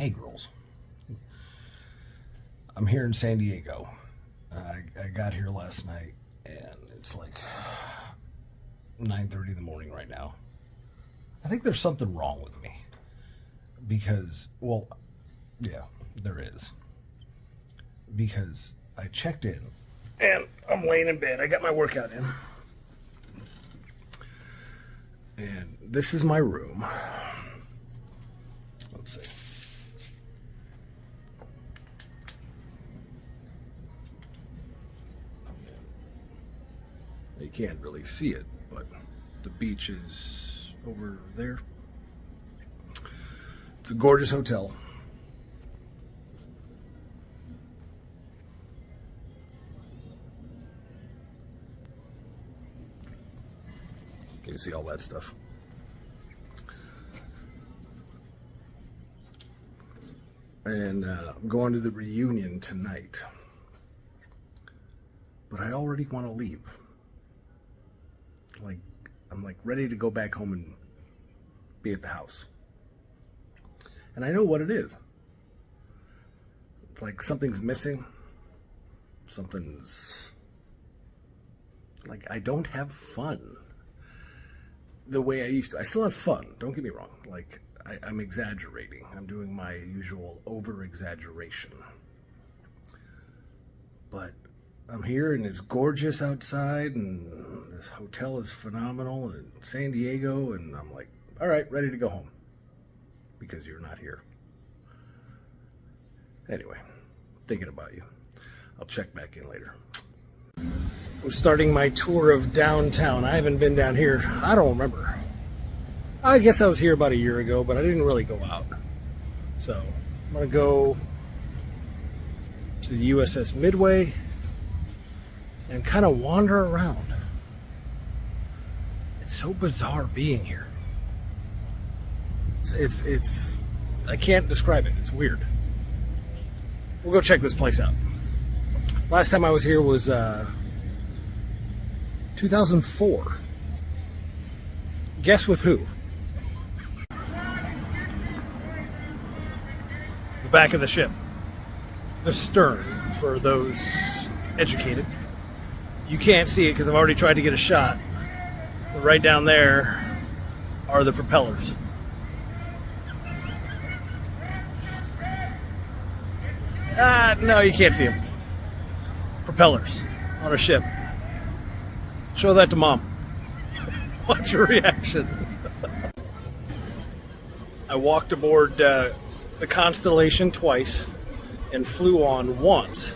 Hey girls, I'm here in San Diego. I got here last night and it's like 9:30 in the morning right now. I think there's something wrong with me because, well, yeah, there is. Because I checked in and I'm laying in bed. I got my workout in. And this is my room. Let's see. You can't really see it, but the beach is over there. It's a gorgeous hotel. You can see all that stuff. And I'm going to the reunion tonight. But I already want to leave. Like, I'm like ready to go back home and be at the house. And I know what it is. It's like something's missing. Something's like I don't have fun the way I used to. I still have fun, don't get me wrong. Like, I'm exaggerating. I'm doing my usual over-exaggeration. But I'm here and it's gorgeous outside and this hotel is phenomenal in San Diego, and I'm like, all right, ready to go home because you're not here. Anyway, thinking about you. I'll check back in later. I'm starting my tour of downtown. I haven't been down here, I don't remember. I guess I was here about a year ago, but I didn't really go out. So I'm gonna go to the USS Midway and kind of wander around. It's so bizarre being here. It's I can't describe it. It's weird. We'll go check this place out. Last time I was here was 2004. Guess with who? The back of the ship. The stern, for those educated. You can't see it because I've already tried to get a shot. But right down there are the propellers. No, you can't see them. Propellers on a ship. Show that to Mom. What's your reaction? I walked aboard the Constellation twice and flew on once.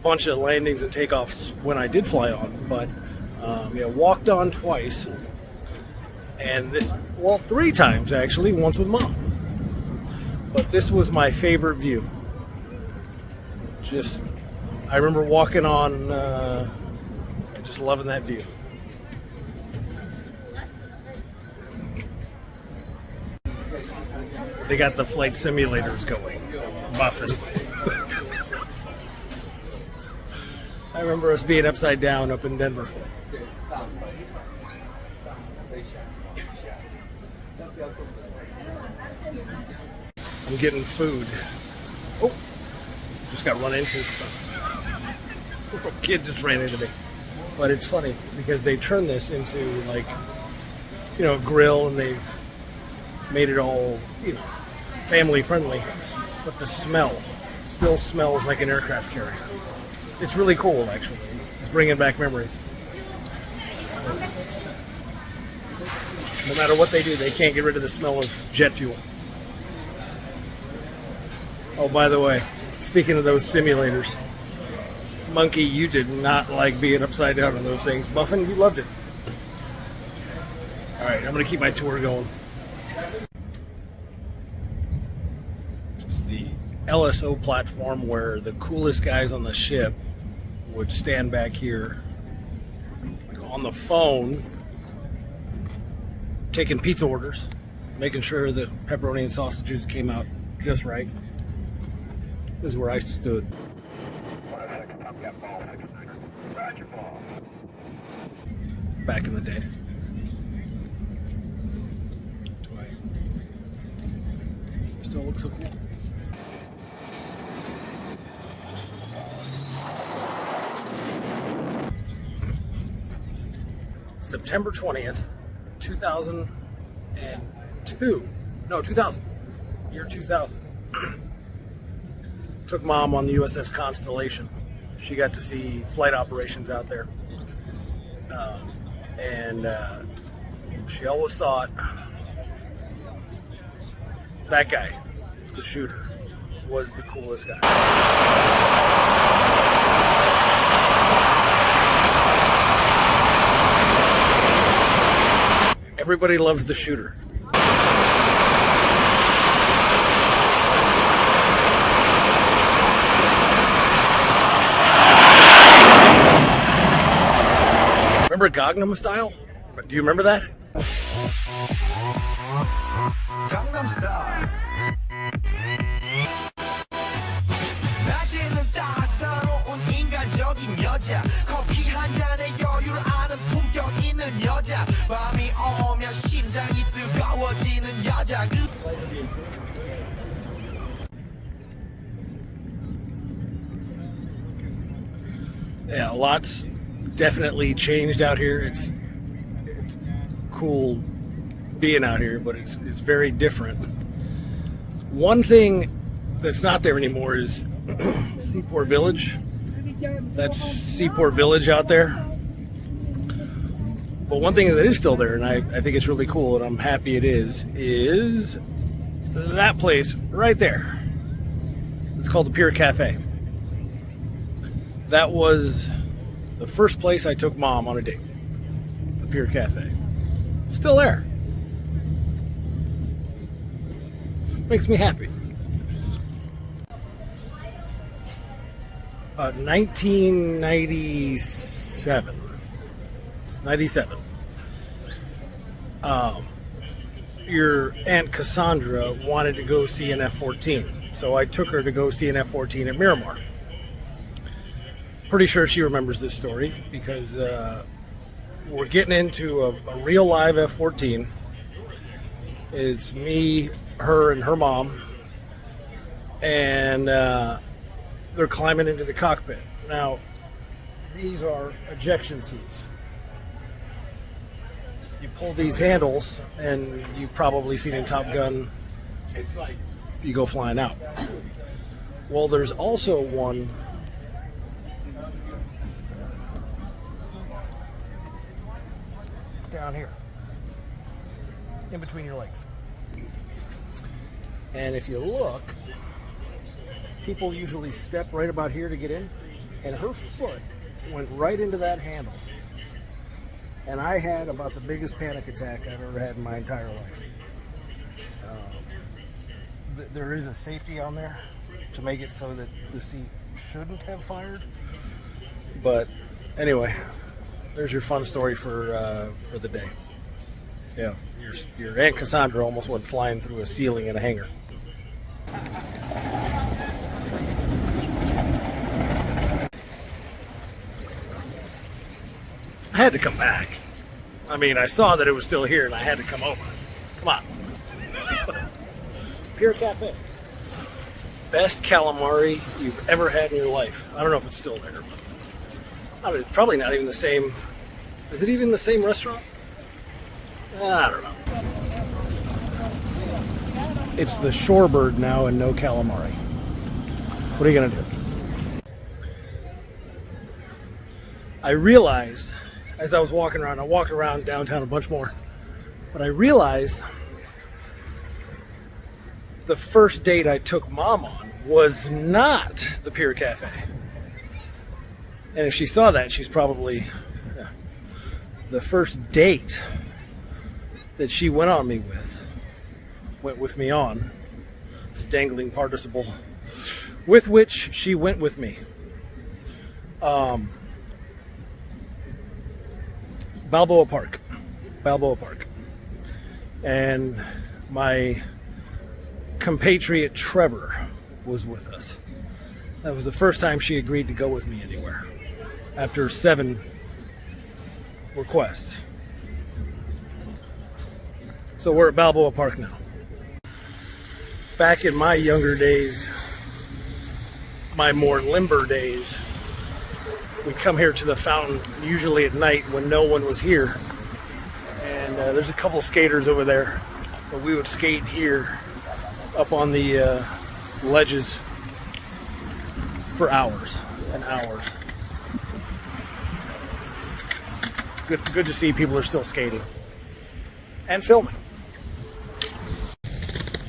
Bunch of landings and takeoffs when I did fly on, but yeah, walked on twice, and this, well, 3 times actually, once with Mom. But this was my favorite view. Just, I remember walking on, just loving that view. They got the flight simulators going, buffing. I remember us being upside down up in Denver. I'm getting food. Oh, just got run into. A kid just ran into me. But it's funny because they turned this into, like, you know, a grill, and they've made it all, you know, family friendly. But the smell still smells like an aircraft carrier. It's really cool, actually. It's bringing back memories. No matter what they do, they can't get rid of the smell of jet fuel. Oh, by the way, speaking of those simulators, Monkey, you did not like being upside down on those things. Muffin, you loved it. All right, I'm going to keep my tour going. It's the LSO platform where the coolest guys on the ship would stand back here on the phone taking pizza orders, making sure the pepperoni and sausages came out just right. This is where I stood. Back in the day. Still looks so cool. September 20th, 2002. No, 2000. Year 2000. Took Mom on the USS Constellation. She got to see flight operations out there. And she always thought that guy, the shooter, was the coolest guy. Everybody loves the shooter. Remember Gangnam Style? Do you remember that? Gangnam Style. 낮에는 따사로운 인간적인 여자 커피 한 잔에 여유를 아는 품격 있는 여자 밤이 오면 심장이 뜨거워지는 여자 Yeah, lots definitely changed out here. It's cool being out here, but it's very different. One thing that's not there anymore is Seaport Village. That's Seaport Village out there. But one thing that is still there, and I think it's really cool, and I'm happy it is that place right there. It's called the Pier Cafe. That was the first place I took Mom on a date. The Pier Cafe. Still there. Makes me happy. 1997. 97. Your Aunt Cassandra wanted to go see an F-14. So I took her to go see an F-14 at Miramar. Pretty sure she remembers this story because we're getting into a real live F-14. It's me, her, and her mom. And they're climbing into the cockpit. Now, these are ejection seats. You pull these handles, and you've probably seen in Top Gun, it's like you go flying out. Well, there's also one down here, in between your legs. And if you look, people usually step right about here to get in, and her foot went right into that handle. And I had about the biggest panic attack I've ever had in my entire life. There is a safety on there to make it so that the seat shouldn't have fired. But anyway, there's your fun story for the day. Yeah, your Aunt Cassandra almost went flying through a ceiling in a hangar. I had to come back. I mean, I saw that it was still here and I had to come over. Come on. Pier Cafe. Best calamari you've ever had in your life. I don't know if it's still there, but I mean, it's probably not even the same. Is it even the same restaurant? I don't know. It's the Shorebird now and no calamari. What are you gonna do? I realized as I was walking around, I walked around downtown a bunch more, but I realized the first date I took Mom on was not the Pier Cafe. And if she saw that, she's probably, the first date that she went with me on, it's a dangling participle, with which she went with me. Balboa Park. And my compatriot Trevor was with us. That was the first time she agreed to go with me anywhere after 7 requests. So we're at Balboa Park now. Back in my younger days, my more limber days, we'd come here to the fountain usually at night when no one was here. And there's a couple skaters over there, but we would skate here up on the ledges for hours and hours. Good to see people are still skating and filming.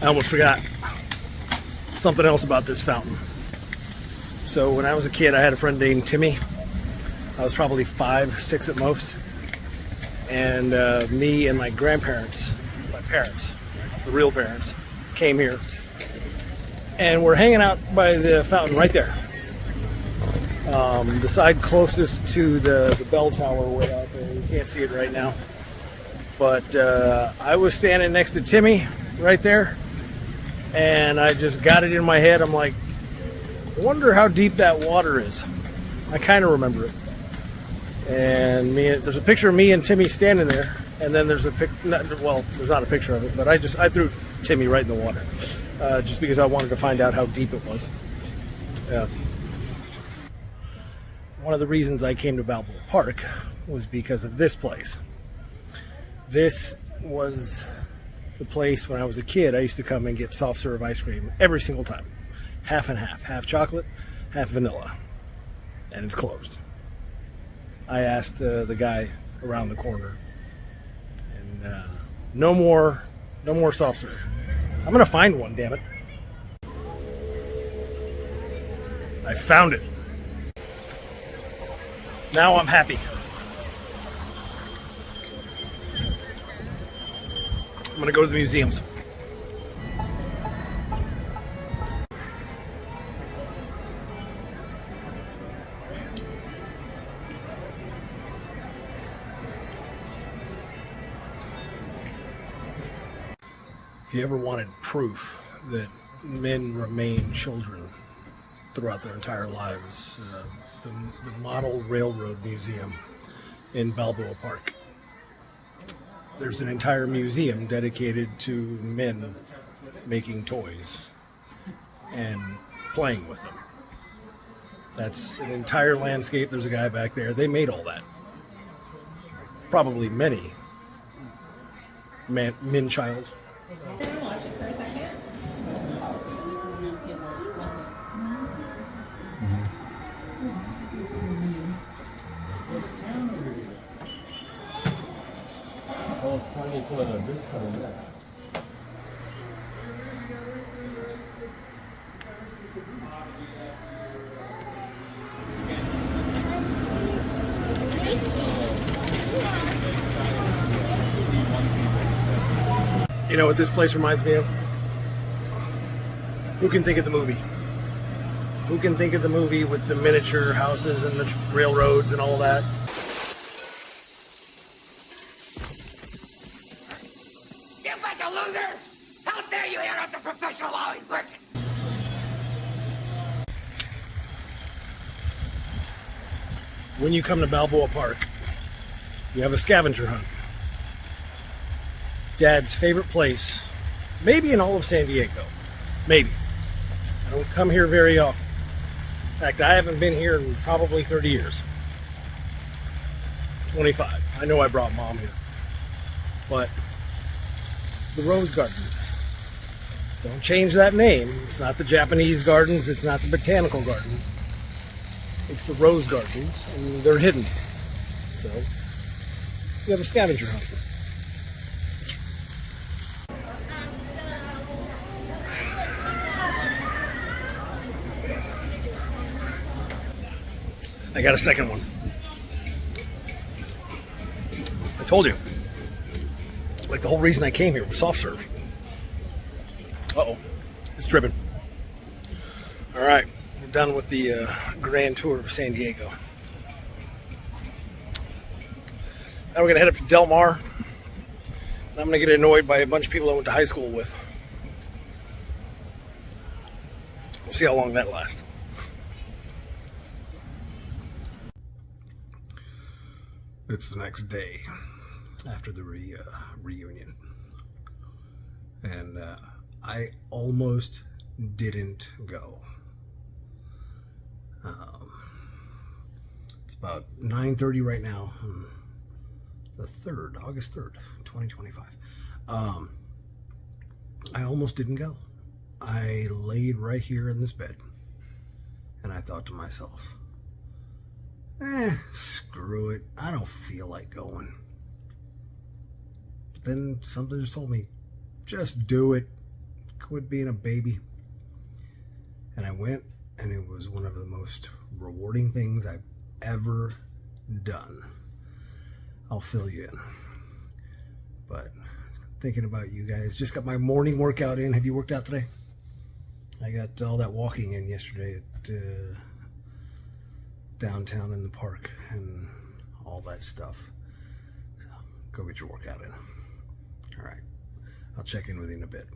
I almost forgot something else about this fountain. So when I was a kid, I had a friend named Timmy. I was probably 5, 6 at most. And me and my grandparents, my parents, the real parents, came here. And we're hanging out by the fountain right there. The side closest to the bell tower way out there. You can't see it right now. But I was standing next to Timmy right there. And I just got it in my head. I'm like, I wonder how deep that water is. I kind of remember it. And there's a picture of me and Timmy standing there. And then there's there's not a picture of it, but I threw Timmy right in the water. Just because I wanted to find out how deep it was. Yeah. One of the reasons I came to Balboa Park was because of this place. This was the place when I was a kid. I used to come and get soft serve ice cream every single time. Half and half chocolate, half vanilla. And it's closed. I asked the guy around the corner, and no more soft serve. I'm gonna find one, damn it. I found it. Now I'm happy. I'm gonna go to the museums. If you ever wanted proof that men remain children throughout their entire lives, the Model Railroad Museum in Balboa Park. There's an entire museum dedicated to men making toys and playing with them. That's an entire landscape. There's a guy back there. They made all that. Probably many men child. Well, it's funny for this time next. You know what this place reminds me of? Who can think of the movie? Who can think of the movie with the miniature houses and the railroads and all that? You bunch of losers! How dare you interrupt a professional while he's working? When you come to Balboa Park, you have a scavenger hunt. Dad's favorite place, maybe in all of San Diego. Maybe. I don't come here very often. In fact, I haven't been here in probably 30 years. 25. I know I brought Mom here. But the Rose Gardens. Don't change that name. It's not the Japanese gardens. It's not the botanical gardens. It's the Rose Gardens, and they're hidden. So, you have a scavenger hunt. I got a second one. I told you. Like the whole reason I came here was soft serve. Uh-oh. It's dripping. Alright. We're done with the grand tour of San Diego. Now we're going to head up to Del Mar. And I'm going to get annoyed by a bunch of people I went to high school with. We'll see how long that lasts. It's the next day after the reunion. And I almost didn't go. It's about 9:30 right now. The 3rd, August 3rd, 2025. I almost didn't go. I laid right here in this bed and I thought to myself, screw it. I don't feel like going. But then something just told me, just do it. Quit being a baby. And I went, and it was one of the most rewarding things I've ever done. I'll fill you in. But thinking about you guys, just got my morning workout in. Have you worked out today? I got all that walking in yesterday at downtown in the park and all that stuff. So go get your workout in. All right. I'll check in with you in a bit.